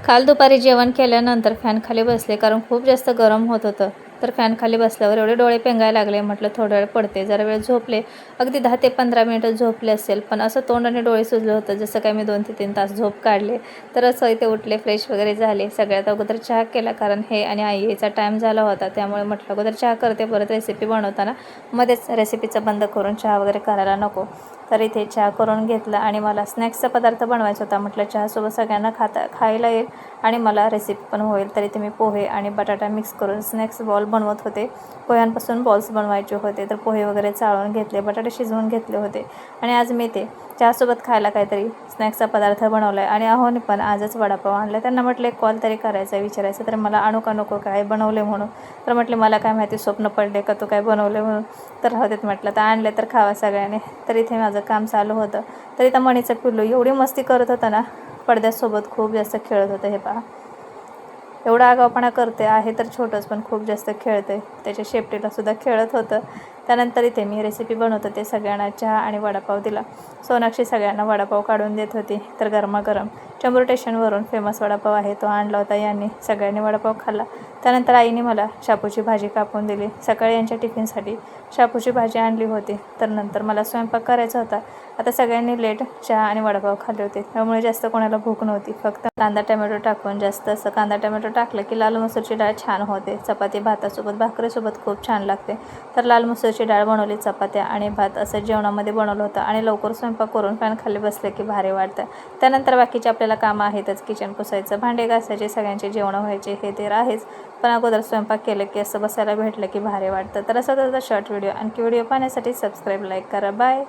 काल दुपारी जेवण केल्यानंतर फॅन खाली बसले, कारण खूप जास्त गरम होत होतं. तर फॅन खाली बसल्यावर एवढे डोळे पेंगायला लागले, म्हटलं थोडा वेळ पडते. जरा वेळ झोपले, अगदी 10 ते 15 मिनिटं झोपले असेल, पण असं तोंड आणि डोळे सुजलं होतं जसं काय मी 2 ते 3 तास झोप काढले. तर असं इथे उठले, फ्रेश वगैरे झाले. सगळ्यात अगोदर चहा केला, कारण हे आणि आई यायचा टाईम झाला होता, त्यामुळे म्हटलं अगोदर चहा करते, परत रेसिपी बनवताना मध्येच रेसिपीचं बंद करून चहा वगैरे करायला नको. तर इथे चहा करून घेतला आणि मला स्नॅक्सचा पदार्थ बनवायचा होता. म्हटलं चहासोबत सगळ्यांना खायला येईल आणि मला रेसिपी पण होईल. तर इथे मी पोहे आणि बटाटा मिक्स करून स्नॅक्स बॉल बनवत होते. पोह्यांपासून बॉल्स बनवायचे होते, तर पोहे वगैरे चाळून घेतले, बटाटे शिजवून घेतले होते आणि आज मी ते चहासोबत खायला काहीतरी स्नॅक्सचा पदार्थ बनवला आहे. आणि अहोने पण आजच वडापाव आणला. त्यांना म्हटले कॉल तरी करायचा, विचारायचं, तर मला आणू का नको काय बनवले म्हणून. तर म्हटले मला काय माहिती, स्वप्न पडले का तू काय बनवले म्हणून. तर राहू देत म्हटलं, तर आणले तर खावा सगळ्यांनी. तर इथे माझं काम चालू होतं. तर इथं मणीचं पिल्लू एवढी मस्ती करत होतं ना, पडद्यासोबत खूप जास्त खेळत होतं. हे पहा, एवढा आगाऊपणा करते आहे तर छोटंच, पण खूप जास्त खेळते. त्याच्या शेपटीला सुद्धा खेळत होतं. त्यानंतर इथे मी रेसिपी बनवत होते, सगळ्यांना चहा आणि वडापाव दिला. सोनाक्षी सगळ्यांना वडापाव काढून देत होती. तर गरमागरम चेंबूर स्टेशनवरून फेमस वडापाव आहे, तो आणला होता यांनी. सगळ्यांनी वडापाव खाल्ला. त्यानंतर आईने मला शापूची भाजी कापून दिली. सकाळी यांच्या टिफिनसाठी शापूची भाजी आणली होती. तर नंतर मला स्वयंपाक करायचा होता. आता सगळ्यांनी लेट चहा आणि वडापाव खाल्ले होते, त्यामुळे जास्त कोणाला भूक नव्हती. फक्त कांदा टमॅटो टाकून, जास्त असं कांदा टमॅटो टाकलं की लाल मसूरची डाळ छान होते. चपाती भातासोबत भाकरीसोबत खूप छान लागते. तर लाल मसूरची डाळ बनवली, चपात्या आणि भात असं जेवणामध्ये बनवलं होतं. आणि लवकर स्वयंपाक करून फॅन खाली बसले की भारी वाटतं. त्यानंतर बाकीचे आपल्याला कामं आहेतच, किचन पुसायचं, भांडे घासायचे, सगळ्यांचे जेवणं व्हायचे, हे ते आहेच. पण अगोदर स्वयंपाक केलं की असं बसायला भेटलं की भारी वाटतं. तर असं शॉर्ट व्हिडिओ, आणखी व्हिडिओ पाहण्यासाठी सबस्क्राईब, लाईक करा. बाय.